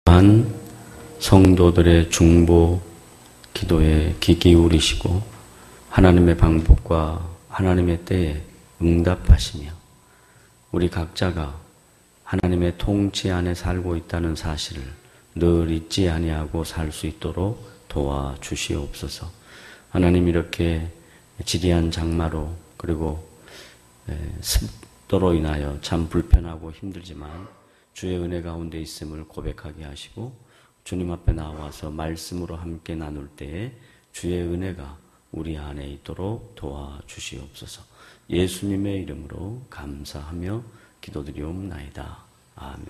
또한 성도들의 중보 기도에 귀 기울이시고 하나님의 방법과 하나님의 때에 응답하시며 우리 각자가 하나님의 통치 안에 살고 있다는 사실을 늘 잊지 아니하고 살 수 있도록 도와주시옵소서. 하나님, 이렇게 지리한 장마로 그리고 습도로 인하여 참 불편하고 힘들지만 주의 은혜 가운데 있음을 고백하게 하시고 주님 앞에 나와서 말씀으로 함께 나눌 때에 주의 은혜가 우리 안에 있도록 도와주시옵소서. 예수님의 이름으로 감사하며 기도드리옵나이다. 아멘.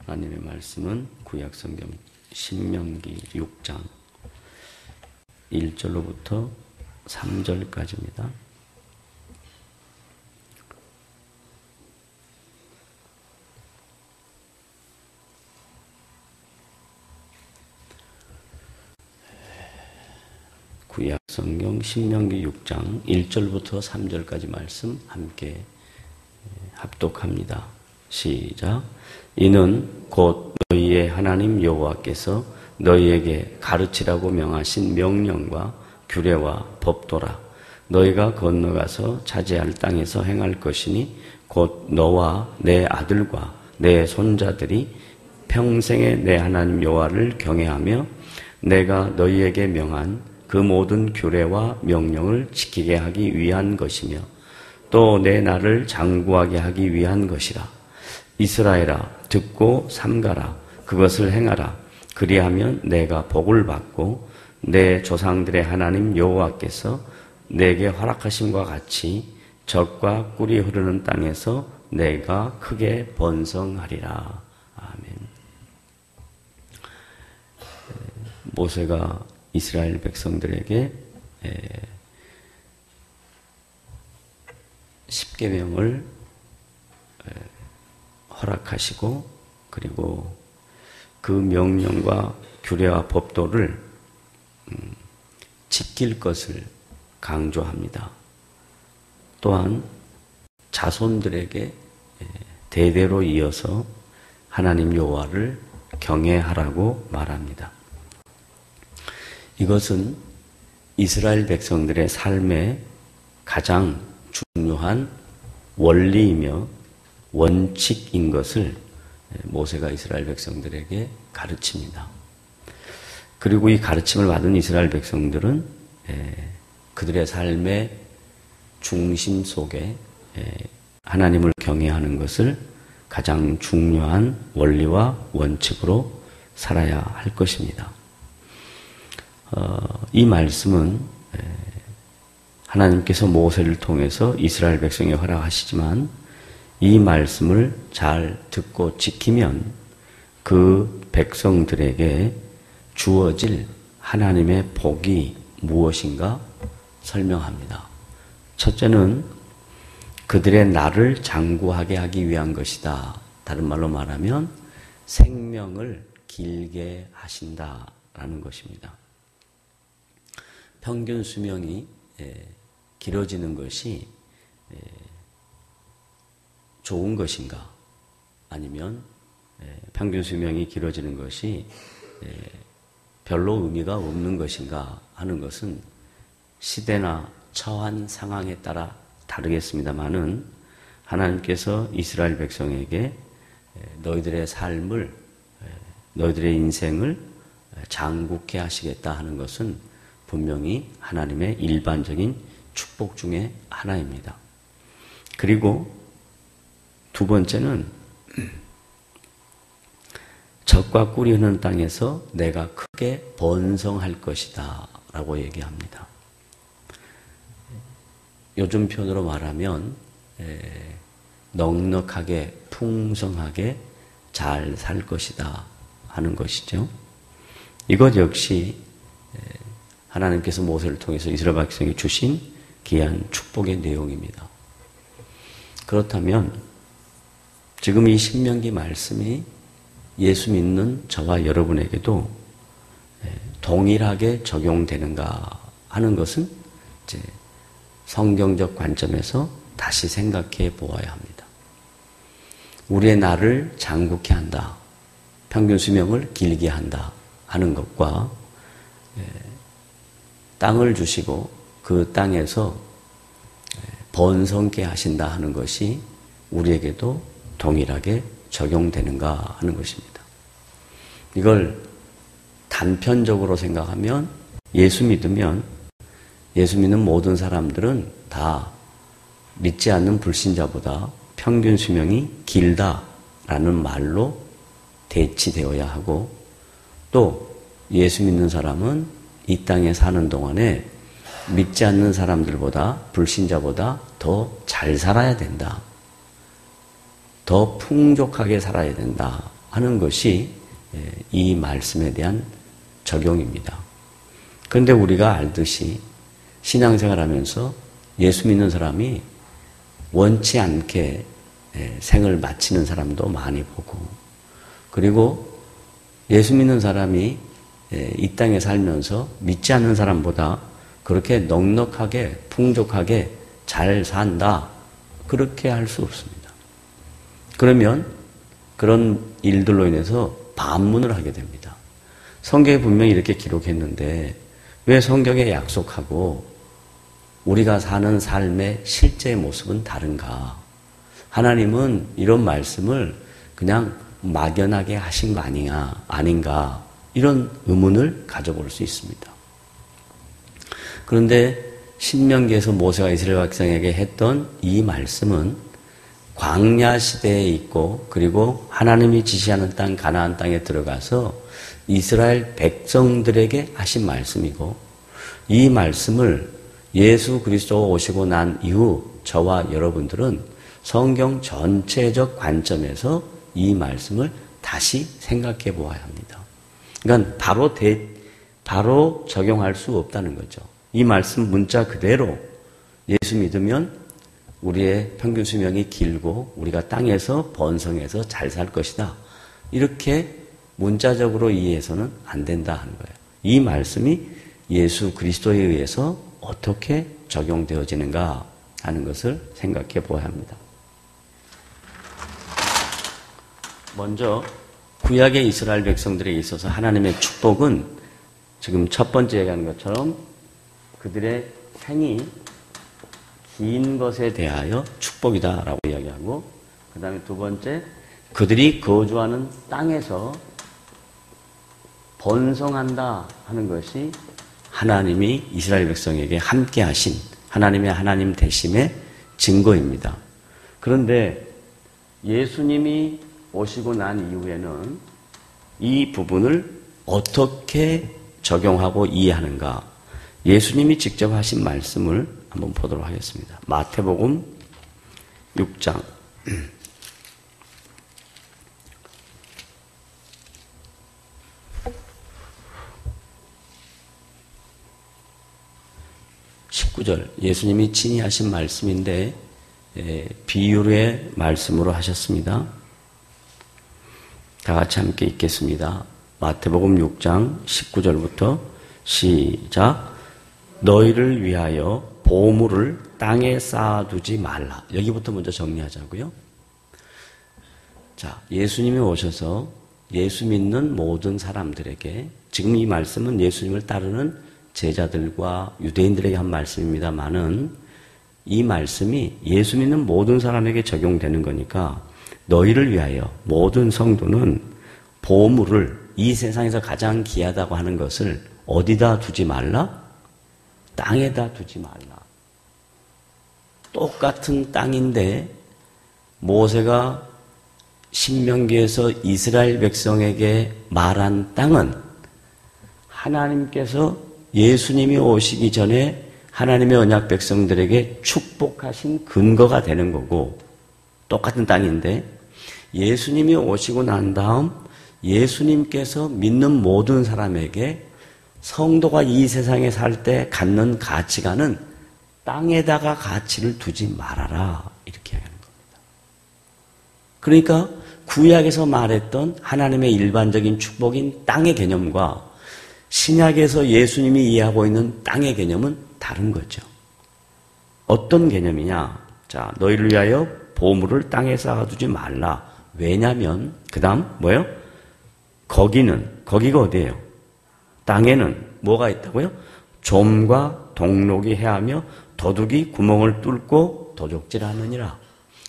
하나님의 말씀은 구약성경 신명기 6장 1절로부터 3절까지입니다. 구약성경 신명기 6장 1절부터 3절까지 말씀 함께 합독합니다. 시작. 이는 곧 너희의 하나님 여호와께서 너희에게 가르치라고 명하신 명령과 규례와 법도라. 너희가 건너가서 차지할 땅에서 행할 것이니 곧 너와 내 아들과 내 손자들이 평생에 내 하나님 여호와를 경외하며 내가 너희에게 명한 그 모든 규례와 명령을 지키게 하기 위한 것이며 또 내 나를 장구하게 하기 위한 것이라. 이스라엘아, 듣고 삼가라. 그것을 행하라. 그리하면 내가 복을 받고 내 조상들의 하나님 여호와께서 내게 허락하심과 같이 젖과 꿀이 흐르는 땅에서 내가 크게 번성하리라. 아멘. 모세가 이스라엘 백성들에게 10계명을 허락하시고 그리고 그 명령과 규례와 법도를 지킬 것을 강조합니다. 또한 자손들에게 대대로 이어서 하나님 여호와를 경외하라고 말합니다. 이것은 이스라엘 백성들의 삶의 가장 중요한 원리이며 원칙인 것을 모세가 이스라엘 백성들에게 가르칩니다. 그리고 이 가르침을 받은 이스라엘 백성들은 그들의 삶의 중심 속에 하나님을 경외하는 것을 가장 중요한 원리와 원칙으로 살아야 할 것입니다. 이 말씀은 하나님께서 모세를 통해서 이스라엘 백성에 허락하시지만 이 말씀을 잘 듣고 지키면 그 백성들에게 주어질 하나님의 복이 무엇인가 설명합니다. 첫째는 그들의 날을 장구하게 하기 위한 것이다. 다른 말로 말하면 생명을 길게 하신다라는 것입니다. 평균 수명이 길어지는 것이 좋은 것인가? 아니면 평균 수명이 길어지는 것이 별로 의미가 없는 것인가 하는 것은 시대나 처한 상황에 따라 다르겠습니다만은 하나님께서 이스라엘 백성에게 너희들의 삶을, 너희들의 인생을 장구케 하시겠다 하는 것은 분명히 하나님의 일반적인 축복 중에 하나입니다. 그리고 두 번째는 젖과 꿀이 흐르는 땅에서 내가 크게 번성할 것이다 라고 얘기합니다. 요즘 표현으로 말하면 넉넉하게 풍성하게 잘 살 것이다 하는 것이죠. 이것 역시 하나님께서 모세를 통해서 이스라엘 백성에게 주신 귀한 축복의 내용입니다. 그렇다면 지금 이 신명기 말씀이 예수 믿는 저와 여러분에게도 동일하게 적용되는가 하는 것은 이제 성경적 관점에서 다시 생각해 보아야 합니다. 우리의 날을 장구케 한다. 평균 수명을 길게 한다 하는 것과 땅을 주시고 그 땅에서 번성케 하신다 하는 것이 우리에게도 동일하게 적용되는가 하는 것입니다. 이걸 단편적으로 생각하면 예수 믿는 모든 사람들은 다 믿지 않는 불신자보다 평균 수명이 길다라는 말로 대치되어야 하고, 또 예수 믿는 사람은 이 땅에 사는 동안에 믿지 않는 사람들보다 불신자보다 더 잘 살아야 된다, 더 풍족하게 살아야 된다 하는 것이 이 말씀에 대한 적용입니다. 그런데 우리가 알듯이 신앙생활하면서 예수 믿는 사람이 원치 않게 생을 마치는 사람도 많이 보고, 그리고 예수 믿는 사람이 이 땅에 살면서 믿지 않는 사람보다 그렇게 넉넉하게 풍족하게 잘 산다, 그렇게 할 수 없습니다. 그러면 그런 일들로 인해서 반문을 하게 됩니다. 성경에 분명히 이렇게 기록했는데 왜 성경에 약속하고 우리가 사는 삶의 실제 모습은 다른가? 하나님은 이런 말씀을 그냥 막연하게 하신 거 아닌가? 이런 의문을 가져볼 수 있습니다. 그런데 신명기에서 모세가 이스라엘 백성에게 했던 이 말씀은 광야 시대에 있고, 그리고 하나님이 지시하는 땅 가나안 땅에 들어가서 이스라엘 백성들에게 하신 말씀이고, 이 말씀을 예수 그리스도가 오시고 난 이후 저와 여러분들은 성경 전체적 관점에서 이 말씀을 다시 생각해 보아야 합니다. 그러니까 바로 적용할 수 없다는 거죠. 이 말씀 문자 그대로 예수 믿으면 우리의 평균 수명이 길고 우리가 땅에서 번성해서 잘 살 것이다, 이렇게 문자적으로 이해해서는 안 된다 하는 거예요. 이 말씀이 예수 그리스도에 의해서 어떻게 적용되어지는가 하는 것을 생각해 보아야 합니다. 먼저 구약의 이스라엘 백성들에 있어서 하나님의 축복은 지금 첫 번째 얘기하는 것처럼 그들의 생이 긴 것에 대하여 축복이다라고 이야기하고, 그 다음에 두 번째, 그들이 거주하는 땅에서 번성한다 하는 것이 하나님이 이스라엘 백성에게 함께 하신 하나님의 하나님 되심의 증거입니다. 그런데 예수님이 오시고 난 이후에는 이 부분을 어떻게 적용하고 이해하는가, 예수님이 직접 하신 말씀을 한번 보도록 하겠습니다. 마태복음 6장 19절, 예수님이 친히 하신 말씀인데 비유의 말씀으로 하셨습니다. 다 같이 함께 읽겠습니다. 마태복음 6장 19절부터 시작. 너희를 위하여 보물을 땅에 쌓아두지 말라. 여기부터 먼저 정리하자고요. 자, 예수님이 오셔서 예수 믿는 모든 사람들에게, 지금 이 말씀은 예수님을 따르는 제자들과 유대인들에게 한 말씀입니다만은 이 말씀이 예수 믿는 모든 사람에게 적용되는 거니까, 너희를 위하여 모든 성도는 보물을, 이 세상에서 가장 귀하다고 하는 것을 어디다 두지 말라? 땅에다 두지 말라. 똑같은 땅인데 모세가 신명기에서 이스라엘 백성에게 말한 땅은 하나님께서 예수님이 오시기 전에 하나님의 언약 백성들에게 축복하신 근거가 되는 거고, 똑같은 땅인데 예수님이 오시고 난 다음 예수님께서 믿는 모든 사람에게 성도가 이 세상에 살 때 갖는 가치관은 땅에다가 가치를 두지 말아라, 이렇게 하는 겁니다. 그러니까 구약에서 말했던 하나님의 일반적인 축복인 땅의 개념과 신약에서 예수님이 이해하고 있는 땅의 개념은 다른 거죠. 어떤 개념이냐? 자, 너희를 위하여 보물을 땅에 쌓아두지 말라. 왜냐면 그 다음 뭐예요? 거기가 어디예요? 땅에는 뭐가 있다고요? 좀과 동록이 해하며 도둑이 구멍을 뚫고 도적질하느니라.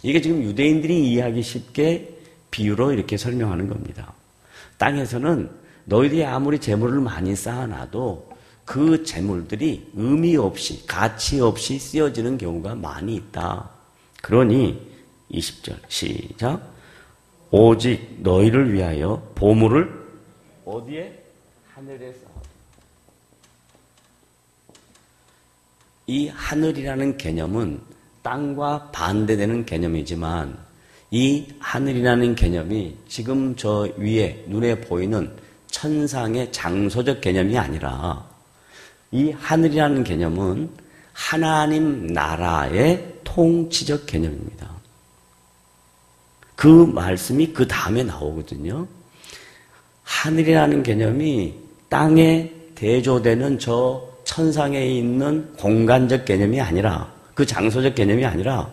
이게 지금 유대인들이 이해하기 쉽게 비유로 이렇게 설명하는 겁니다. 땅에서는 너희들이 아무리 재물을 많이 쌓아놔도 그 재물들이 의미 없이, 가치 없이 쓰여지는 경우가 많이 있다. 그러니 20절 시작. 오직 너희를 위하여 보물을 어디에? 하늘에 쌓아. 이 하늘이라는 개념은 땅과 반대되는 개념이지만 이 하늘이라는 개념이 지금 저 위에 눈에 보이는 천상의 장소적 개념이 아니라 이 하늘이라는 개념은 하나님 나라의 통치적 개념입니다. 그 말씀이 그 다음에 나오거든요. 하늘이라는 개념이 땅에 대조되는 저 천상에 있는 공간적 개념이 아니라 그 장소적 개념이 아니라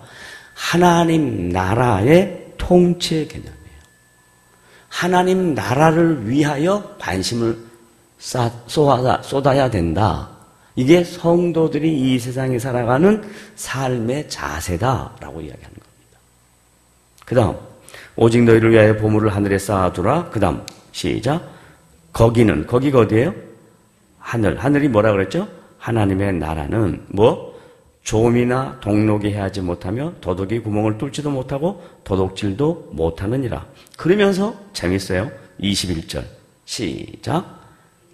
하나님 나라의 통치의 개념이에요. 하나님 나라를 위하여 관심을 쏟아야 된다. 이게 성도들이 이 세상에 살아가는 삶의 자세다라고 이야기하는 겁니다. 그 다음 오직 너희를 위하여 보물을 하늘에 쌓아두라. 그 다음 시작. 거기가 어디예요? 하늘이 뭐라 그랬죠? 하나님의 나라는 뭐? 좀이나 동록이 해하지 못하며 도둑이 구멍을 뚫지도 못하고 도둑질도 못하느니라. 그러면서 재밌어요. 21절 시작.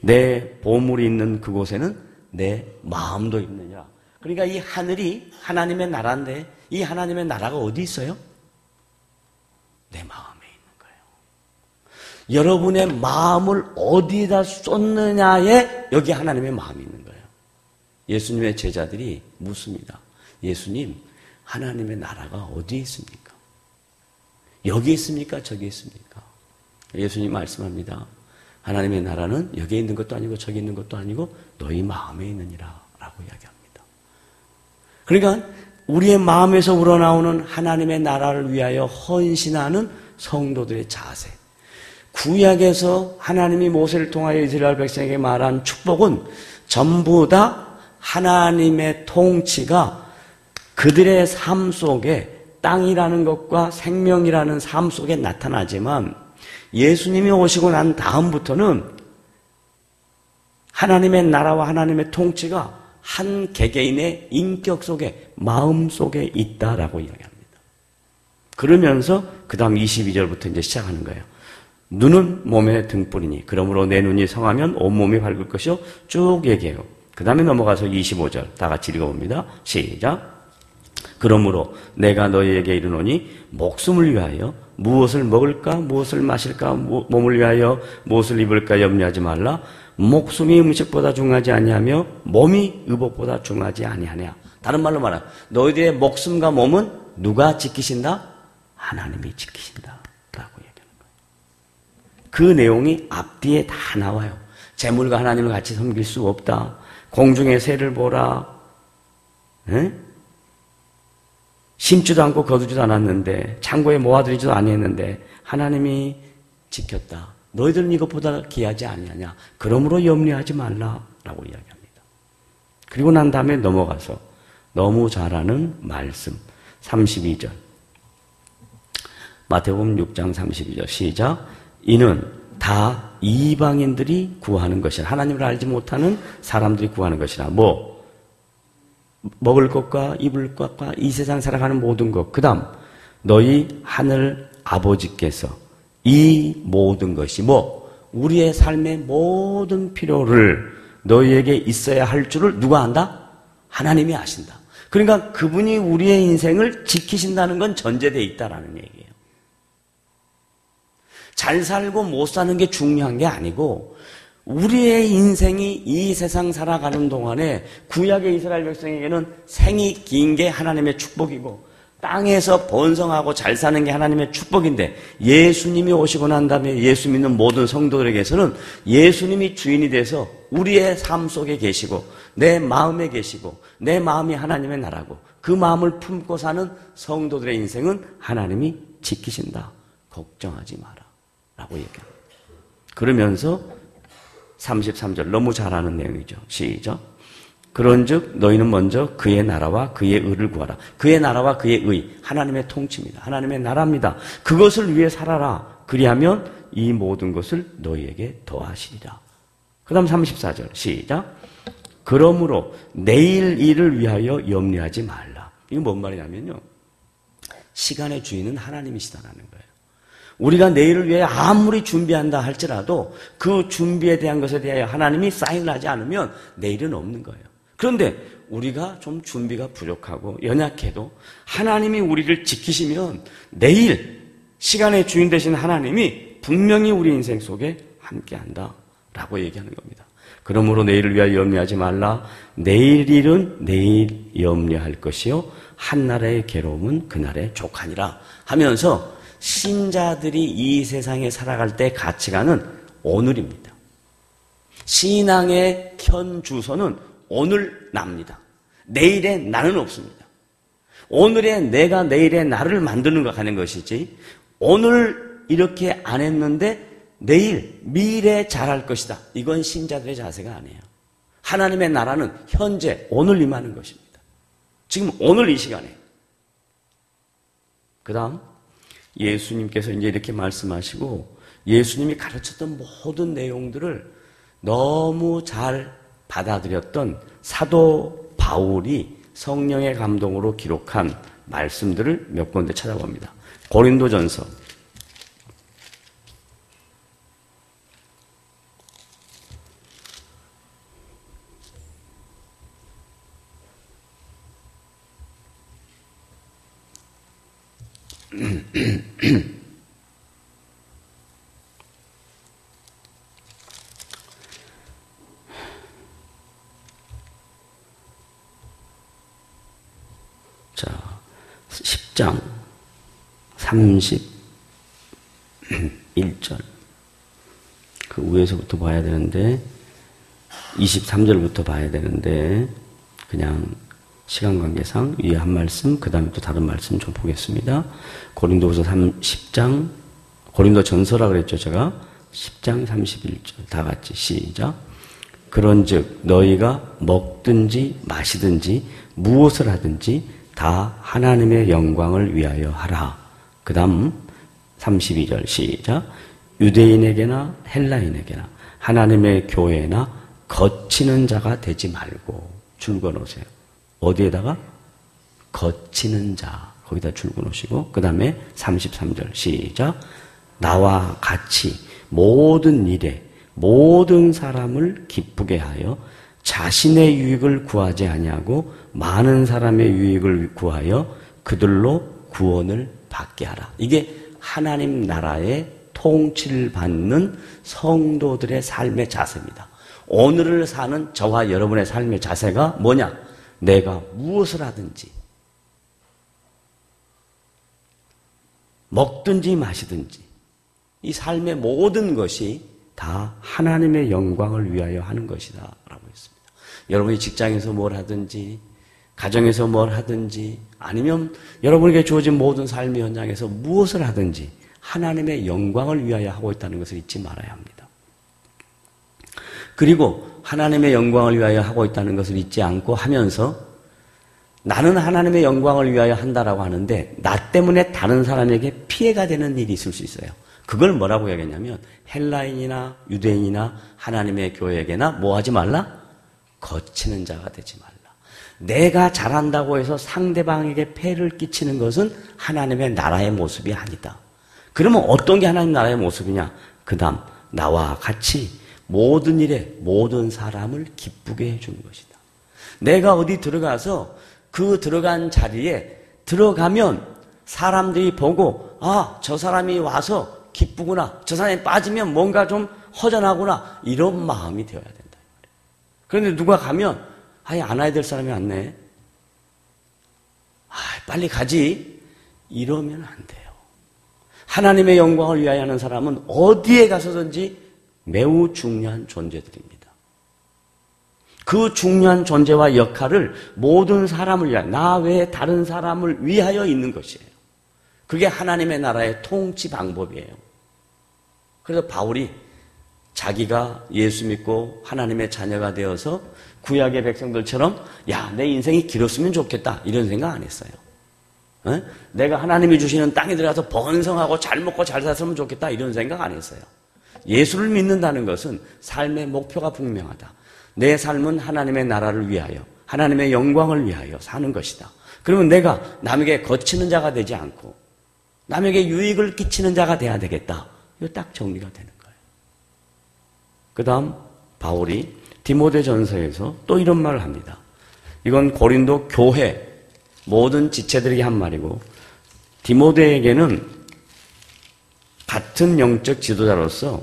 내 보물이 있는 그곳에는 내 마음도 있느니라. 그러니까 이 하늘이 하나님의 나라인데 이 하나님의 나라가 어디 있어요? 내 마음에 있는 거예요. 여러분의 마음을 어디다 쏟느냐에 여기 하나님의 마음이 있는 거예요. 예수님의 제자들이 묻습니다. 예수님, 하나님의 나라가 어디에 있습니까? 여기 있습니까? 저기 있습니까? 예수님 말씀합니다. 하나님의 나라는 여기에 있는 것도 아니고 저기 있는 것도 아니고 너희 마음에 있느니라 라고 이야기합니다. 그러니까 우리의 마음에서 우러나오는 하나님의 나라를 위하여 헌신하는 성도들의 자세. 구약에서 하나님이 모세를 통하여 이스라엘 백성에게 말한 축복은 전부 다 하나님의 통치가 그들의 삶 속에 땅이라는 것과 생명이라는 삶 속에 나타나지만 예수님이 오시고 난 다음부터는 하나님의 나라와 하나님의 통치가 한 개개인의 인격 속에, 마음 속에 있다라고 이야기합니다. 그러면서 그 다음 22절부터 이제 시작하는 거예요. 눈은 몸의 등불이니 그러므로 내 눈이 성하면 온몸이 밝을 것이요. 쭉 얘기해요. 그 다음에 넘어가서 25절 다 같이 읽어봅니다. 시작. 그러므로 내가 너희에게 이르노니 목숨을 위하여 무엇을 먹을까 무엇을 마실까 몸을 위하여 무엇을 입을까 염려하지 말라. 목숨이 음식보다 중하지 아니하며 몸이 의복보다 중하지 아니하냐. 다른 말로 말하면 너희들의 목숨과 몸은 누가 지키신다? 하나님이 지키신다 라고 얘기하는 거예요. 그 내용이 앞뒤에 다 나와요. 재물과 하나님을 같이 섬길 수 없다. 공중의 새를 보라. 에? 심지도 않고 거두지도 않았는데 창고에 모아두지도 아니했는데 하나님이 지켰다. 너희들은 이것보다 귀하지 아니하냐. 그러므로 염려하지 말라라고 이야기합니다. 그리고 난 다음에 넘어가서 너무 잘 아는 말씀 32절 마태복음 6장 32절 시작. 이는 다 이방인들이 구하는 것이라. 하나님을 알지 못하는 사람들이 구하는 것이라. 뭐? 먹을 것과 입을 것과 이 세상 살아가는 모든 것. 그 다음 너희 하늘 아버지께서 이 모든 것이 뭐? 우리의 삶의 모든 필요를 너희에게 있어야 할 줄을 누가 안다? 하나님이 아신다. 그러니까 그분이 우리의 인생을 지키신다는 건 전제되어 있다라는 얘기예요. 잘 살고 못 사는 게 중요한 게 아니고 우리의 인생이 이 세상 살아가는 동안에 구약의 이스라엘 백성에게는 생이 긴 게 하나님의 축복이고 땅에서 번성하고 잘 사는 게 하나님의 축복인데 예수님이 오시고 난 다음에 예수 믿는 모든 성도들에게서는 예수님이 주인이 돼서 우리의 삶 속에 계시고 내 마음에 계시고 내 마음이 하나님의 나라고 그 마음을 품고 사는 성도들의 인생은 하나님이 지키신다. 걱정하지 마라 라고 얘기합니다. 그러면서 33절 너무 잘 아는 내용이죠. 시작. 그런즉 너희는 먼저 그의 나라와 그의 의를 구하라. 그의 나라와 그의 의, 하나님의 통치입니다. 하나님의 나라입니다. 그것을 위해 살아라. 그리하면 이 모든 것을 너희에게 더하시리라. 그 다음 34절 시작. 그러므로 내일 일을 위하여 염려하지 말라. 이건 뭔 말이냐면요, 시간의 주인은 하나님이시다라는 거예요. 우리가 내일을 위해 아무리 준비한다 할지라도 그 준비에 대한 것에 대하여 하나님이 사인을 하지 않으면 내일은 없는 거예요. 그런데 우리가 좀 준비가 부족하고 연약해도 하나님이 우리를 지키시면 내일 시간의 주인 되신 하나님이 분명히 우리 인생 속에 함께한다라고 얘기하는 겁니다. 그러므로 내일을 위하여 염려하지 말라. 내일 일은 내일 염려할 것이요 한날의 괴로움은 그날의 족하니라 하면서 신자들이 이 세상에 살아갈 때 가치관은 오늘입니다. 신앙의 현 주소는 오늘 납니다. 내일의 나는 없습니다. 오늘의 내가 내일의 나를 만드는 거 가는 것이지, 오늘 이렇게 안 했는데 내일 미래 잘할 것이다, 이건 신자들의 자세가 아니에요. 하나님의 나라는 현재 오늘 임하는 것입니다. 지금 오늘 이 시간에. 그 다음 예수님께서 이제 이렇게 말씀하시고 예수님이 가르쳤던 모든 내용들을 너무 잘 받아들였던 사도 바울이 성령의 감동으로 기록한 말씀들을 몇 군데 찾아봅니다. 고린도전서 10장 31절 그 위에서부터 봐야 되는데 23절부터 봐야 되는데 그냥 시간 관계상 위에 한 말씀, 그 다음에 또 다른 말씀 좀 보겠습니다. 고린도후서 10장, 고린도전서라 그랬죠 제가. 10장 31절 다 같이 시작. 그런즉 너희가 먹든지 마시든지 무엇을 하든지 다 하나님의 영광을 위하여 하라. 그 다음 32절 시작. 유대인에게나 헬라인에게나 하나님의 교회나 거치는 자가 되지 말고, 줄거 놓으세요. 어디에다가? 거치는 자, 거기다 줄거 놓으시고, 그 다음에 33절 시작. 나와 같이 모든 일에 모든 사람을 기쁘게 하여 자신의 유익을 구하지 아니하고 많은 사람의 유익을 구하여 그들로 구원을 받게 하라. 이게 하나님 나라의 통치를 받는 성도들의 삶의 자세입니다. 오늘을 사는 저와 여러분의 삶의 자세가 뭐냐? 내가 무엇을 하든지, 먹든지 마시든지 이 삶의 모든 것이 다 하나님의 영광을 위하여 하는 것이다 라고 했습니다. 여러분이 직장에서 뭘 하든지, 가정에서 뭘 하든지, 아니면 여러분에게 주어진 모든 삶의 현장에서 무엇을 하든지 하나님의 영광을 위하여 하고 있다는 것을 잊지 말아야 합니다. 그리고 하나님의 영광을 위하여 하고 있다는 것을 잊지 않고 하면서 나는 하나님의 영광을 위하여 한다라고 하는데 나 때문에 다른 사람에게 피해가 되는 일이 있을 수 있어요. 그걸 뭐라고 해야겠냐면 헬라인이나 유대인이나 하나님의 교회에게나 뭐 하지 말라? 거치는 자가 되지 말라. 내가 잘한다고 해서 상대방에게 폐를 끼치는 것은 하나님의 나라의 모습이 아니다. 그러면 어떤 게 하나님 나라의 모습이냐? 그 다음 나와 같이 모든 일에 모든 사람을 기쁘게 해주는 것이다. 내가 어디 들어가서 그 들어간 자리에 들어가면 사람들이 보고 아, 저 사람이 와서 기쁘구나, 저 사람이 빠지면 뭔가 좀 허전하구나, 이런 마음이 되어야 된다. 그런데 누가 가면 아예 안 와야 될 사람이 왔네, 아, 빨리 가지, 이러면 안 돼요. 하나님의 영광을 위하여 하는 사람은 어디에 가서든지 매우 중요한 존재들입니다. 그 중요한 존재와 역할을 모든 사람을 위하여, 나 외에 다른 사람을 위하여 있는 것이에요. 그게 하나님의 나라의 통치 방법이에요. 그래서 바울이 자기가 예수 믿고 하나님의 자녀가 되어서 구약의 백성들처럼 야, 내 인생이 길었으면 좋겠다 이런 생각 안 했어요. 내가 하나님이 주시는 땅에 들어가서 번성하고 잘 먹고 잘 살았으면 좋겠다 이런 생각 안 했어요. 예수를 믿는다는 것은 삶의 목표가 분명하다. 내 삶은 하나님의 나라를 위하여 하나님의 영광을 위하여 사는 것이다. 그러면 내가 남에게 거치는 자가 되지 않고 남에게 유익을 끼치는 자가 돼야 되겠다. 이거 딱 정리가 되는 거예요. 그 다음 바울이 디모데전서에서 또 이런 말을 합니다. 이건 고린도 교회 모든 지체들에게 한 말이고 디모데에게는 같은 영적 지도자로서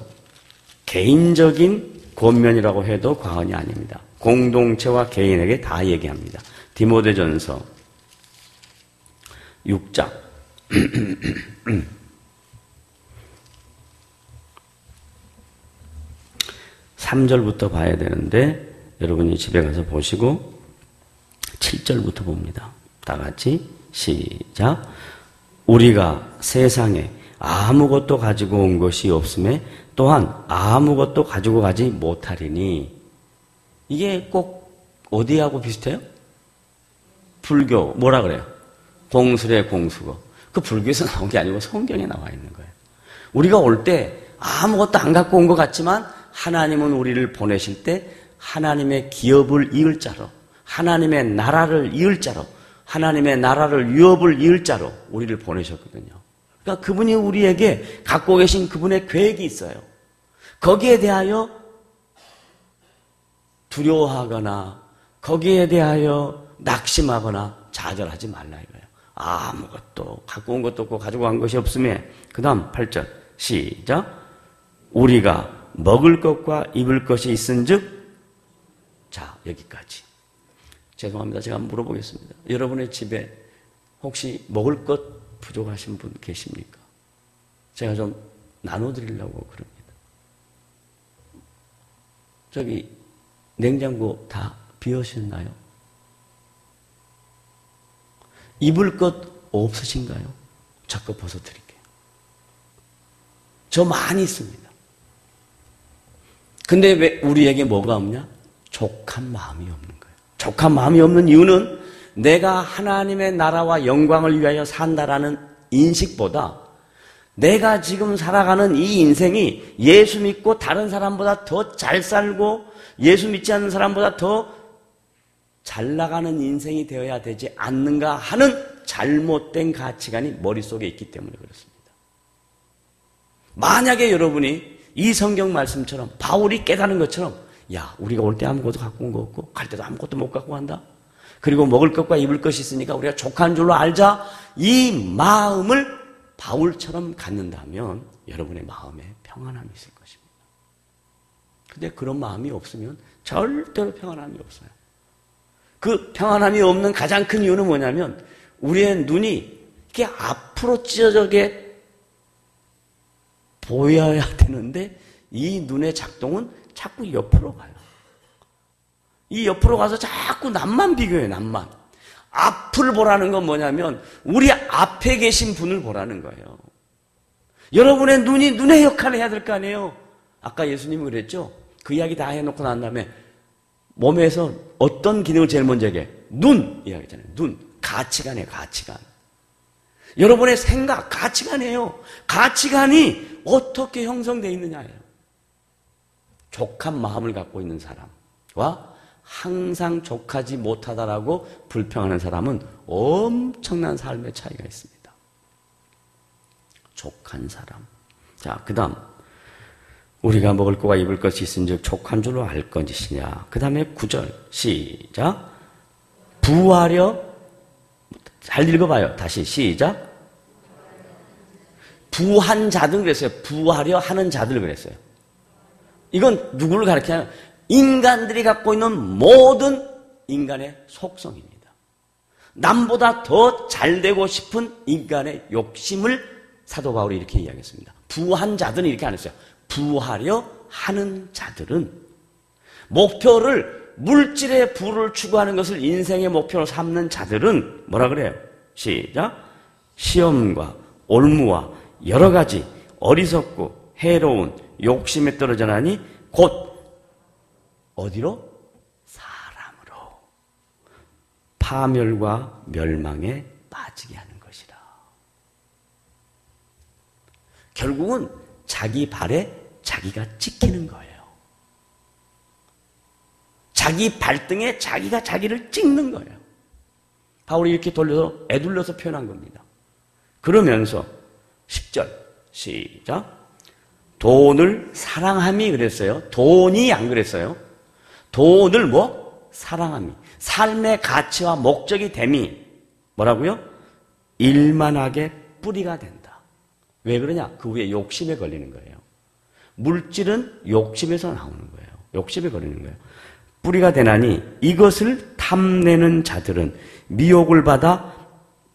개인적인 권면이라고 해도 과언이 아닙니다. 공동체와 개인에게 다 얘기합니다. 디모데전서 6장 3절부터 봐야 되는데 여러분이 집에 가서 보시고 7절부터 봅니다. 다 같이 시작. 우리가 세상에 아무것도 가지고 온 것이 없음에 또한 아무것도 가지고 가지 못하리니. 이게 꼭 어디하고 비슷해요? 불교 뭐라 그래요? 공수래 공수거. 그 불교에서 나온 게 아니고 성경에 나와 있는 거예요. 우리가 올 때 아무것도 안 갖고 온 것 같지만 하나님은 우리를 보내실 때 하나님의 기업을 이을 자로, 하나님의 나라를 이을 자로, 하나님의 나라를 유업을 이을 자로 우리를 보내셨거든요. 그러니까 그분이 우리에게 갖고 계신 그분의 계획이 있어요. 거기에 대하여 두려워하거나 거기에 대하여 낙심하거나 좌절하지 말라 이거예요. 아무것도 갖고 온 것도 없고 가지고 간 것이 없음에. 그 다음 8절 시작. 우리가 먹을 것과 입을 것이 있은즉. 자, 여기까지. 죄송합니다. 제가 한번 물어보겠습니다. 여러분의 집에 혹시 먹을 것 부족하신 분 계십니까? 제가 좀 나눠드리려고 그럽니다. 저기 냉장고 다 비우셨나요? 입을 것 없으신가요? 저거 벗어드릴게요. 저 많이 있습니다. 근데 왜 우리에게 뭐가 없냐? 족한 마음이 없는 거예요. 족한 마음이 없는 이유는 내가 하나님의 나라와 영광을 위하여 산다라는 인식보다 내가 지금 살아가는 이 인생이 예수 믿고 다른 사람보다 더 잘 살고 예수 믿지 않는 사람보다 더 잘 나가는 인생이 되어야 되지 않는가 하는 잘못된 가치관이 머릿속에 있기 때문에 그렇습니다. 만약에 여러분이 이 성경 말씀처럼 바울이 깨달은 것처럼 야, 우리가 올 때 아무것도 갖고 온 거 없고 갈 때도 아무것도 못 갖고 간다. 그리고 먹을 것과 입을 것이 있으니까 우리가 족한 줄로 알자. 이 마음을 바울처럼 갖는다면 여러분의 마음에 평안함이 있을 것입니다. 근데 그런 마음이 없으면 절대로 평안함이 없어요. 그 평안함이 없는 가장 큰 이유는 뭐냐면 우리의 눈이 이렇게 앞으로 찢어져게 보여야 되는데 이 눈의 작동은 자꾸 옆으로 가요. 이 옆으로 가서 자꾸 남만 비교해요. 남만. 앞을 보라는 건 뭐냐면 우리 앞에 계신 분을 보라는 거예요. 여러분의 눈이 눈의 역할을 해야 될 거 아니에요. 아까 예수님이 그랬죠. 그 이야기 다 해놓고 난 다음에 몸에서 어떤 기능을 제일 먼저 얘기해? 눈 이야기잖아요. 눈. 가치관이에요. 가치관. 여러분의 생각, 가치관이에요. 가치관이 어떻게 형성되어 있느냐예요. 족한 마음을 갖고 있는 사람과 항상 족하지 못하다라고 불평하는 사람은 엄청난 삶의 차이가 있습니다. 족한 사람. 자, 그 다음 우리가 먹을 것과 입을 것이 있은즉 족한 줄로 알 것이냐. 그 다음에 9절 시작. 부하려. 잘 읽어봐요. 다시 시작. 부한 자들 그랬어요. 부하려 하는 자들 그랬어요. 이건 누구를 가리키냐면 인간들이 갖고 있는 모든 인간의 속성입니다. 남보다 더 잘되고 싶은 인간의 욕심을 사도 바울이 이렇게 이야기했습니다. 부한 자들은 이렇게 안 했어요. 부하려 하는 자들은 목표를 물질의 부를 추구하는 것을 인생의 목표로 삼는 자들은 뭐라 그래요? 시작. 시험과 올무와 여러 가지 어리석고 해로운 욕심에 떨어져 나니 곧 어디로? 사람으로 파멸과 멸망에 빠지게 하는 것이라. 결국은 자기 발에 자기가 찍히는 거예요. 자기 발등에 자기가 자기를 찍는 거예요. 바울이 이렇게 돌려서 애둘러서 표현한 겁니다. 그러면서 10절 시작. 돈을 사랑함이 그랬어요. 돈이 안 그랬어요. 돈을 뭐? 사랑함이. 삶의 가치와 목적이 됨이 뭐라고요? 일만하게 뿌리가 된다. 왜 그러냐? 그 위에 욕심에 걸리는 거예요. 물질은 욕심에서 나오는 거예요. 욕심에 걸리는 거예요. 뿌리가 되나니 이것을 탐내는 자들은 미혹을 받아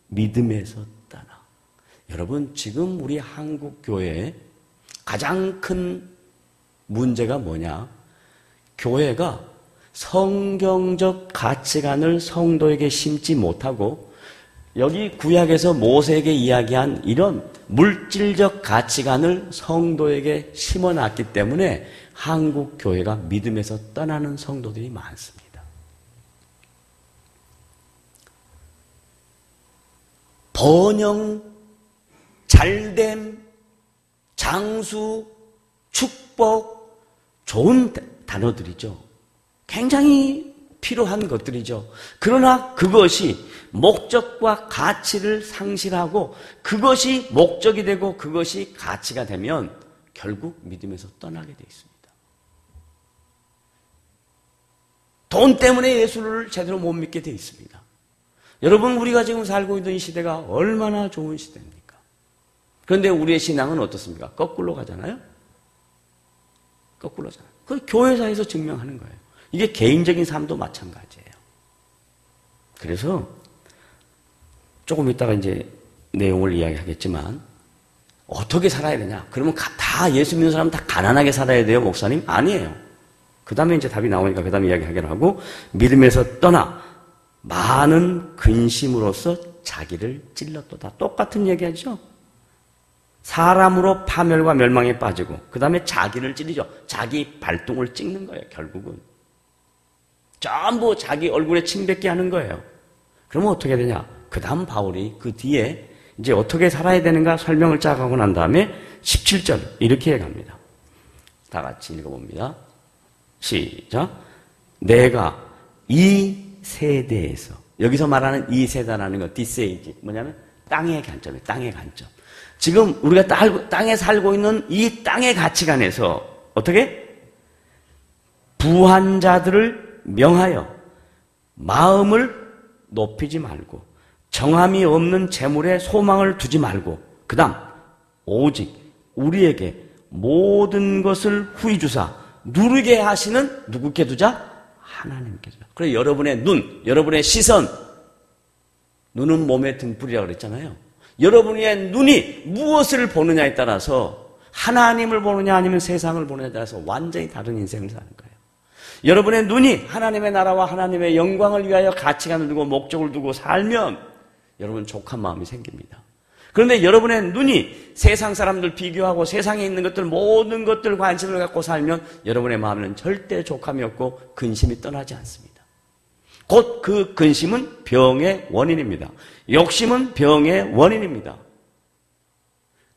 믿음에서 떠나. 여러분, 지금 우리 한국 교회에 가장 큰 문제가 뭐냐? 교회가 성경적 가치관을 성도에게 심지 못하고 여기 구약에서 모세에게 이야기한 이런 물질적 가치관을 성도에게 심어놨기 때문에 한국 교회가 믿음에서 떠나는 성도들이 많습니다. 번영, 잘됨, 장수, 축복, 좋은 단어들이죠. 굉장히 필요한 것들이죠. 그러나 그것이 목적과 가치를 상실하고 그것이 목적이 되고 그것이 가치가 되면 결국 믿음에서 떠나게 돼 있습니다. 돈 때문에 예수를 제대로 못 믿게 돼 있습니다. 여러분, 우리가 지금 살고 있는 이 시대가 얼마나 좋은 시대입니까? 그런데 우리의 신앙은 어떻습니까? 거꾸로 가잖아요? 거꾸로 가잖아요. 그 교회사에서 증명하는 거예요. 이게 개인적인 삶도 마찬가지예요. 그래서 조금 이따가 이제 내용을 이야기하겠지만 어떻게 살아야 되냐? 그러면 다 예수 믿는 사람은 다 가난하게 살아야 돼요, 목사님? 아니에요. 그 다음에 이제 답이 나오니까 그 다음에 이야기하기로 하고 믿음에서 떠나 많은 근심으로써 자기를 찔렀도다. 똑같은 얘기하죠? 사람으로 파멸과 멸망에 빠지고 그 다음에 자기를 찌르죠. 자기 발등을 찍는 거예요. 결국은 전부 자기 얼굴에 침 뱉게 하는 거예요. 그러면 어떻게 되냐? 그 다음 바울이 그 뒤에 이제 어떻게 살아야 되는가 설명을 쫙 하고 난 다음에 17절 이렇게 해갑니다. 다 같이 읽어봅니다. 시작. 내가 이 세대에서, 여기서 말하는 이 세대라는 건 this age 뭐냐면 땅의 관점이에요. 땅의 관점. 지금 우리가 땅에 살고 있는 이 땅의 가치관에서 어떻게? 부한 자들을 명하여 마음을 높이지 말고 정함이 없는 재물에 소망을 두지 말고 그 다음 오직 우리에게 모든 것을 후히 주사 누르게 하시는 누구께 두자? 하나님께 두자. 그래서 여러분의 눈, 여러분의 시선, 눈은 몸의 등불이라고 그랬잖아요. 여러분의 눈이 무엇을 보느냐에 따라서 하나님을 보느냐 아니면 세상을 보느냐에 따라서 완전히 다른 인생을 사는 거예요. 여러분의 눈이 하나님의 나라와 하나님의 영광을 위하여 가치관을 두고 목적을 두고 살면 여러분 족한 마음이 생깁니다. 그런데 여러분의 눈이 세상 사람들 비교하고 세상에 있는 것들 모든 것들 관심을 갖고 살면 여러분의 마음에는 절대 족함이 없고 근심이 떠나지 않습니다. 곧 그 근심은 병의 원인입니다. 욕심은 병의 원인입니다.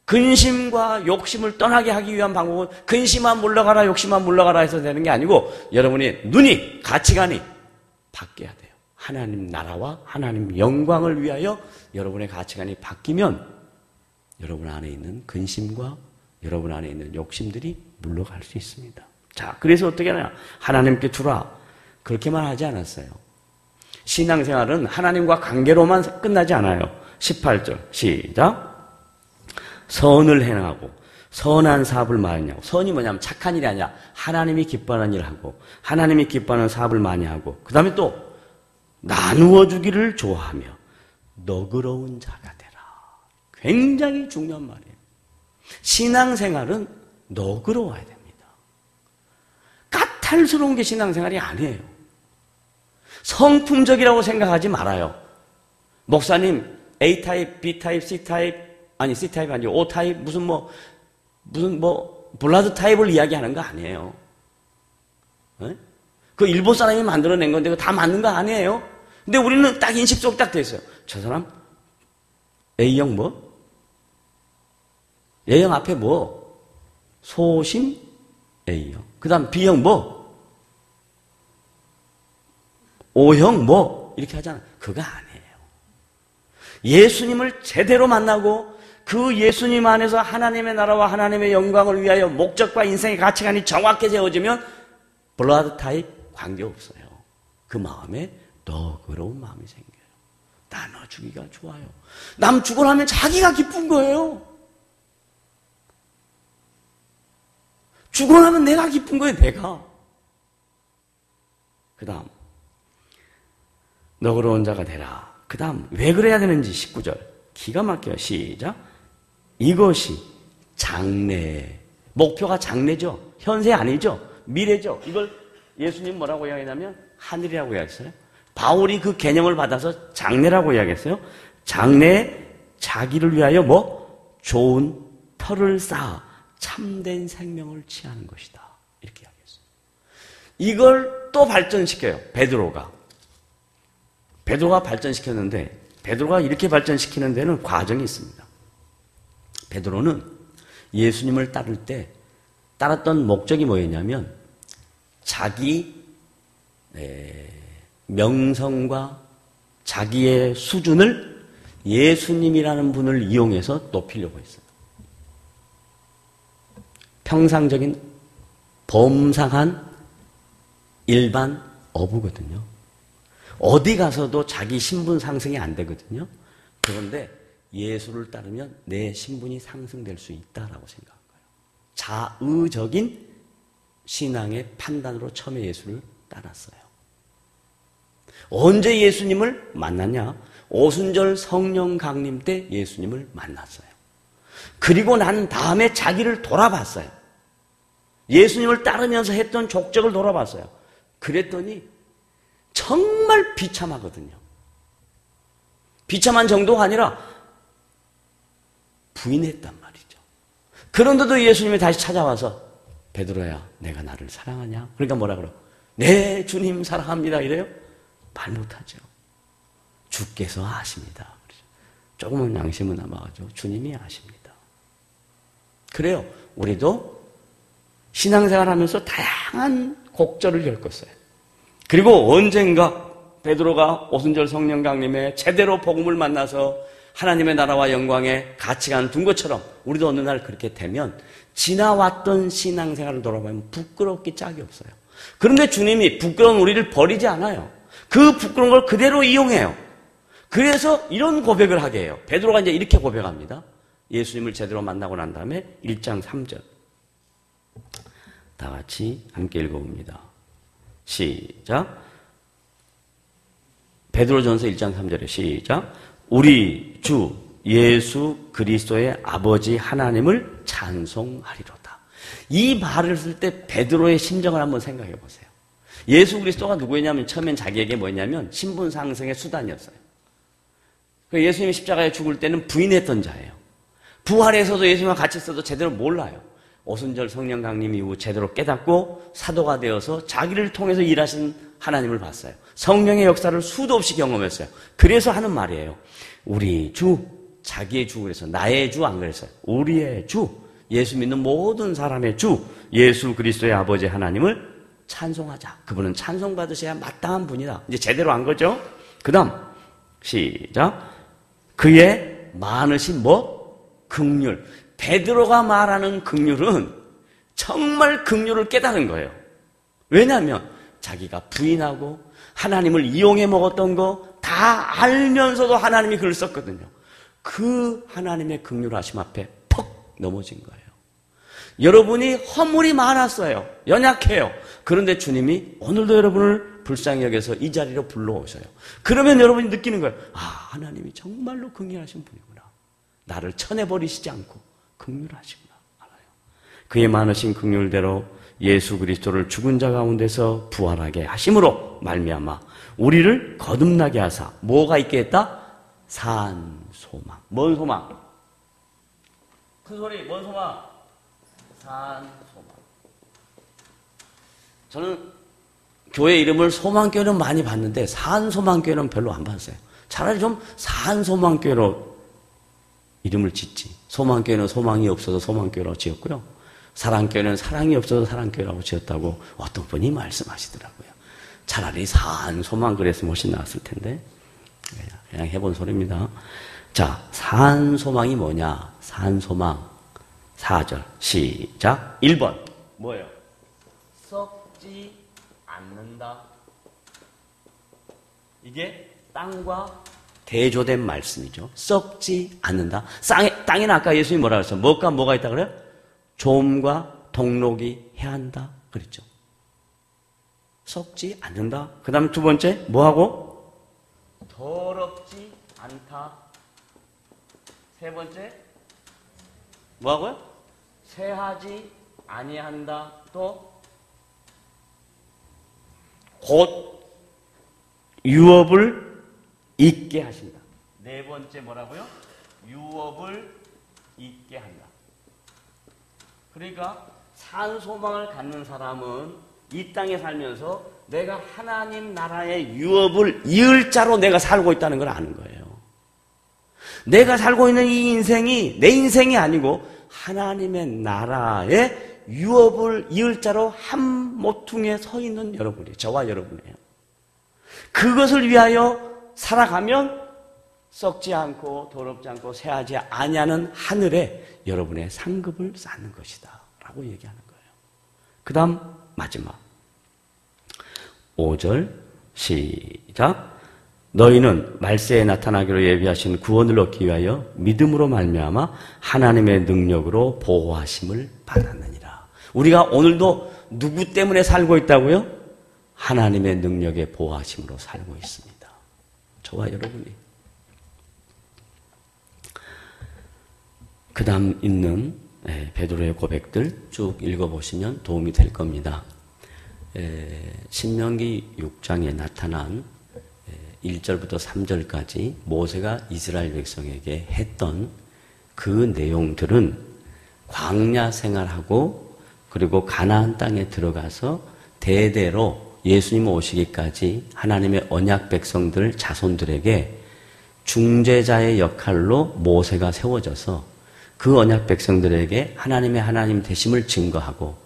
근심과 욕심을 떠나게 하기 위한 방법은 근심만 물러가라 욕심만 물러가라 해서 되는 게 아니고 여러분의 눈이 가치관이 바뀌어야 돼요. 하나님 나라와 하나님 영광을 위하여 여러분의 가치관이 바뀌면 여러분 안에 있는 근심과 여러분 안에 있는 욕심들이 물러갈 수 있습니다. 자, 그래서 어떻게 하냐? 하나님께 두라. 그렇게만 하지 않았어요. 신앙생활은 하나님과 관계로만 끝나지 않아요. 18절 시작. 선을 행하고 선한 사업을 많이 하고, 선이 뭐냐면 착한 일이 아니라 하나님이 기뻐하는 일을 하고 하나님이 기뻐하는 사업을 많이 하고 그 다음에 또 나누어 주기를 좋아하며 너그러운 자가 되라. 굉장히 중요한 말이에요. 신앙생활은 너그러워야 됩니다. 까탈스러운 게 신앙생활이 아니에요. 성품적이라고 생각하지 말아요. 목사님 A타입, B타입, C타입 아니 C타입 아니고 O타입 무슨 블라드 타입을 이야기하는 거 아니에요. 네? 그 일본 사람이 만들어낸 건데 다 맞는 거 아니에요. 근데 우리는 딱 인식 속 딱 돼 있어요. 저 사람 A형 뭐? A형 앞에 뭐? 소심 A형. 그 다음 B형 뭐? O형 뭐? 이렇게 하잖아요. 그거 아니에요. 예수님을 제대로 만나고 그 예수님 안에서 하나님의 나라와 하나님의 영광을 위하여 목적과 인생의 가치관이 정확히 세워지면 블러드 타입 관계없어요. 그 마음에 너그러운 마음이 생겨요. 나눠주기가 좋아요. 남 주고 나면 자기가 기쁜 거예요. 주고 나면 내가 기쁜 거예요. 내가. 그 다음 너그러운 자가 되라. 그 다음 왜 그래야 되는지 19절 기가 막혀요. 시작. 이것이 장래. 목표가 장래죠. 현세 아니죠. 미래죠. 이걸 예수님 뭐라고 이야기하냐면 하늘이라고 이야기했어요. 바울이 그 개념을 받아서 장래라고 이야기했어요. 장래에 자기를 위하여 뭐? 좋은 터를 쌓아 참된 생명을 취하는 것이다. 이렇게 이야기했어요. 이걸 또 발전시켜요. 베드로가 발전시켰는데 베드로가 이렇게 발전시키는 데는 과정이 있습니다. 베드로는 예수님을 따를 때 따랐던 목적이 뭐였냐면 자기 명성과 자기의 수준을 예수님이라는 분을 이용해서 높이려고 했어요. 평상적인 범상한 일반 어부거든요. 어디 가서도 자기 신분 상승이 안 되거든요. 그런데 예수를 따르면 내 신분이 상승될 수 있다라고 생각한 거예요. 자의적인 신앙의 판단으로 처음에 예수를 따랐어요. 언제 예수님을 만났냐? 오순절 성령 강림 때 예수님을 만났어요. 그리고 난 다음에 자기를 돌아봤어요. 예수님을 따르면서 했던 족적을 돌아봤어요. 그랬더니 정말 비참하거든요. 비참한 정도가 아니라 부인했단 말이죠. 그런데도 예수님이 다시 찾아와서 베드로야, 내가 나를 사랑하냐? 그러니까 뭐라 그래요? 네, 주님 사랑합니다. 이래요? 말 못하죠. 주께서 아십니다. 조금은 양심은 남아가지고 주님이 아십니다. 그래요. 우리도 신앙생활하면서 다양한 곡절을 겪었어요. 그리고 언젠가 베드로가 오순절 성령 강림에 제대로 복음을 만나서 하나님의 나라와 영광의 가치관 둔 것처럼 우리도 어느 날 그렇게 되면 지나왔던 신앙생활을 돌아보면 부끄럽기 짝이 없어요. 그런데 주님이 부끄러운 우리를 버리지 않아요. 그 부끄러운 걸 그대로 이용해요. 그래서 이런 고백을 하게 해요. 베드로가 이제 이렇게 고백합니다. 예수님을 제대로 만나고 난 다음에 1장 3절 다 같이 함께 읽어봅니다. 시작. 베드로전서 1장 3절에 시작. 우리 주 예수 그리스도의 아버지 하나님을 찬송하리로다. 이 말을 쓸 때 베드로의 심정을 한번 생각해 보세요. 예수 그리스도가 누구였냐면 처음엔 자기에게 뭐였냐면 신분 상승의 수단이었어요. 예수님이 십자가에 죽을 때는 부인했던 자예요. 부활에서도 예수님과 같이 있어도 제대로 몰라요. 오순절 성령 강림 이후 제대로 깨닫고 사도가 되어서 자기를 통해서 일하신 하나님을 봤어요. 성령의 역사를 수도 없이 경험했어요. 그래서 하는 말이에요. 우리 주, 자기의 주 그래서 나의 주 안 그랬어요. 우리의 주, 예수 믿는 모든 사람의 주, 예수 그리스도의 아버지 하나님을 찬송하자. 그분은 찬송받으셔야 마땅한 분이다. 이제 제대로 한 거죠. 그 다음 시작. 그의 많으신 뭐? 긍휼. 베드로가 말하는 긍휼은 정말 긍휼을 깨달은 거예요. 왜냐하면 자기가 부인하고 하나님을 이용해 먹었던 거 다 알면서도 하나님이 글을 썼거든요. 그 하나님의 긍휼하심 앞에 퍽 넘어진 거예요. 여러분이 허물이 많았어요. 연약해요. 그런데 주님이 오늘도 여러분을 불쌍히 여겨서 이 자리로 불러오셔요. 그러면 여러분이 느끼는 거예요. 아, 하나님이 정말로 긍휼하신 분이구나. 나를 쳐내버리시지 않고 긍휼하시구나. 알아요. 그의 많으신 긍휼대로 예수 그리스도를 죽은 자 가운데서 부활하게 하심으로 말미암아 우리를 거듭나게 하사 뭐가 있게 했다? 산 소망. 뭔 소망? 큰 소리, 뭔 소망? 산소망. 저는 교회 이름을 소망교회는 많이 봤는데 산소망교회는 별로 안 봤어요. 차라리 좀 산소망교회로 이름을 짓지. 소망교회는 소망이 없어서 소망교회라고 지었고요. 사랑교회는 사랑이 없어서 사랑교회라고 지었다고 어떤 분이 말씀하시더라고요. 차라리 산소망 그랬으면 훨씬 나았을 텐데 그냥 해본 소리입니다. 자, 산소망이 뭐냐? 산소망 4절 시작. 1번 뭐예요? 썩지 않는다. 이게 땅과 대조된 말씀이죠. 썩지 않는다. 땅에는 아까 예수님이 뭐라 그랬어요? 뭐가 있다 그래요? 조음과 동록이 해야 한다 그랬죠. 썩지 않는다. 그 다음에 두 번째 뭐하고? 더럽지 않다. 세 번째 뭐하고요? 새하지 아니한다. 또 곧 유업을 잊게 하신다. 네 번째 뭐라고요? 유업을 잊게 한다. 그러니까 산소망을 갖는 사람은 이 땅에 살면서 내가 하나님 나라의 유업을 이을 자로 내가 살고 있다는 걸 아는 거예요. 내가 살고 있는 이 인생이 내 인생이 아니고 하나님의 나라의 유업을 이을 자로 한 모퉁이에 서 있는 여러분이에요. 저와 여러분이에요. 그것을 위하여 살아가면 썩지 않고 더럽지 않고 새하지 아니하는 하늘에 여러분의 상급을 쌓는 것이다 라고 얘기하는 거예요. 그 다음 마지막 5절 시작. 너희는 말세에 나타나기로 예비하신 구원을 얻기 위하여 믿음으로 말미암아 하나님의 능력으로 보호하심을 받았느니라. 우리가 오늘도 누구 때문에 살고 있다고요? 하나님의 능력의 보호하심으로 살고 있습니다. 저와 여러분이. 그 다음 있는 베드로의 고백들 쭉 읽어보시면 도움이 될 겁니다. 신명기 6장에 나타난 1절부터 3절까지 모세가 이스라엘 백성에게 했던 그 내용들은 광야 생활하고 그리고 가나안 땅에 들어가서 대대로 예수님 오시기까지 하나님의 언약 백성들 자손들에게 중재자의 역할로 모세가 세워져서 그 언약 백성들에게 하나님 되심을 증거하고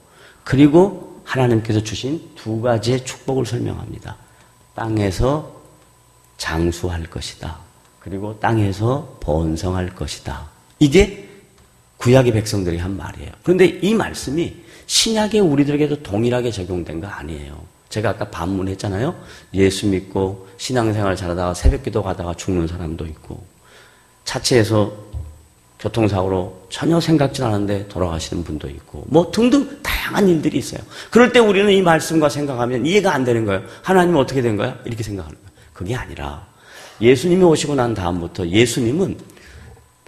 그리고 하나님께서 주신 두 가지의 축복을 설명합니다. 땅에서 장수할 것이다. 그리고 땅에서 번성할 것이다. 이게 구약의 백성들이 한 말이에요. 그런데 이 말씀이 신약의 우리들에게도 동일하게 적용된 거 아니에요. 제가 아까 반문했잖아요. 예수 믿고 신앙생활 잘하다가 새벽기도 가다가 죽는 사람도 있고 차체에서 교통사고로 전혀 생각지 않았는데 돌아가시는 분도 있고 뭐 등등 다양한 일들이 있어요. 그럴 때 우리는 이 말씀과 생각하면 이해가 안 되는 거예요. 하나님은 어떻게 된 거야? 이렇게 생각하는 거예요. 그게 아니라 예수님이 오시고 난 다음부터 예수님은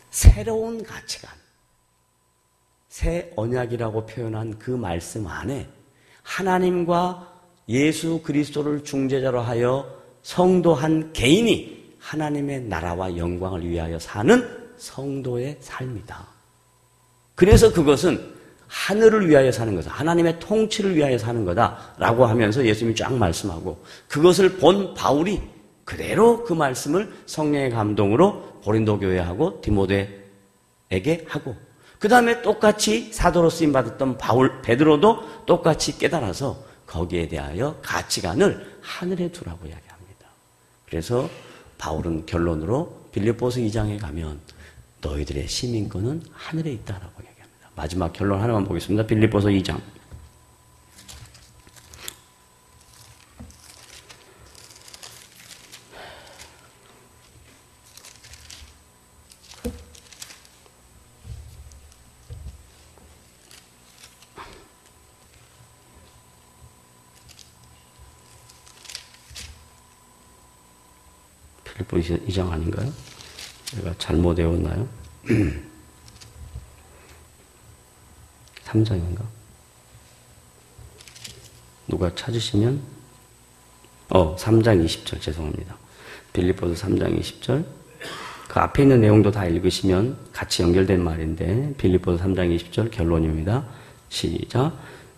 새로운 가치관, 새 언약이라고 표현한 그 말씀 안에 하나님과 예수 그리스도를 중재자로 하여 성도한 개인이 하나님의 나라와 영광을 위하여 사는 성도의 삶이다. 그래서 그것은 하늘을 위하여 사는 거다. 하나님의 통치를 위하여 사는 거다라고 하면서 예수님이 쫙 말씀하고 그것을 본 바울이 그대로 그 말씀을 성령의 감동으로 고린도 교회하고 디모데에게 하고 그 다음에 똑같이 사도로 쓰임받았던 베드로도 똑같이 깨달아서 거기에 대하여 가치관을 하늘에 두라고 이야기합니다. 그래서 바울은 결론으로 빌립보서 2장에 가면 너희들의 시민권은 하늘에 있다라고 얘기합니다. 마지막 결론 하나만 보겠습니다. 빌립보서 2장. 빌립보서 2장 아닌가요? 제가 잘못 외웠나요? 3장인가? 누가 찾으시면 3장 20절 죄송합니다. 빌립보서 3장 20절 그 앞에 있는 내용도 다 읽으시면 같이 연결된 말인데 빌립보서 3장 20절 결론입니다. 시작.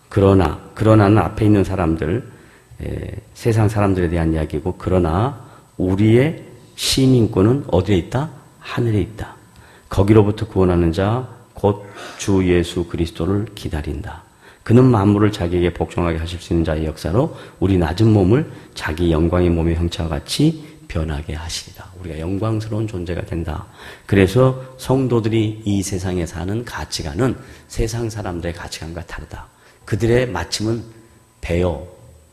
그러나는 앞에 있는 사람들, 세상 사람들에 대한 이야기고, 그러나 우리의 시민권은 어디에 있다? 하늘에 있다. 거기로부터 구원하는 자, 곧 주 예수 그리스도를 기다린다. 그는 만물을 자기에게 복종하게 하실 수 있는 자의 역사로 우리 낮은 몸을 자기 영광의 몸의 형체와 같이 변하게 하시리라. 우리가 영광스러운 존재가 된다. 그래서 성도들이 이 세상에 사는 가치관은 세상 사람들의 가치관과 다르다. 그들의 마침은 배요.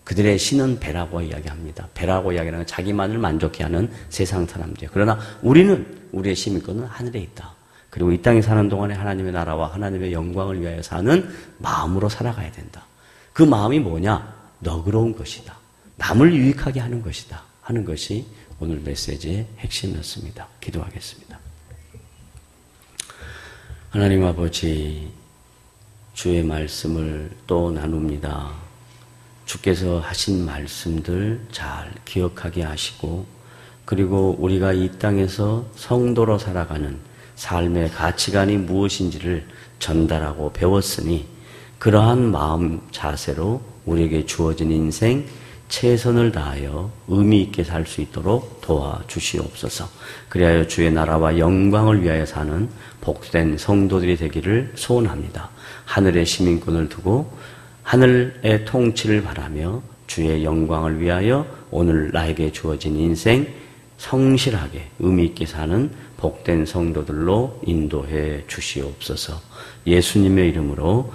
그들의 신은 배라고 이야기합니다. 배라고 이야기하는 건 자기만을 만족해 하는 세상 사람들이에요. 그러나 우리의 시민권은 하늘에 있다. 그리고 이 땅에 사는 동안에 하나님의 나라와 하나님의 영광을 위하여 사는 마음으로 살아가야 된다. 그 마음이 뭐냐? 너그러운 것이다. 남을 유익하게 하는 것이다. 하는 것이 오늘 메시지의 핵심이었습니다. 기도하겠습니다. 하나님 아버지, 주의 말씀을 또 나눕니다. 주께서 하신 말씀들 잘 기억하게 하시고, 그리고 우리가 이 땅에서 성도로 살아가는 삶의 가치관이 무엇인지를 전달하고 배웠으니, 그러한 마음 자세로 우리에게 주어진 인생 최선을 다하여 의미 있게 살 수 있도록 도와주시옵소서. 그리하여 주의 나라와 영광을 위하여 사는 복된 성도들이 되기를 소원합니다. 하늘의 시민권을 두고 하늘의 통치를 바라며 주의 영광을 위하여 오늘 나에게 주어진 인생 성실하게 의미 있게 사는 복된 성도들로 인도해 주시옵소서. 예수님의 이름으로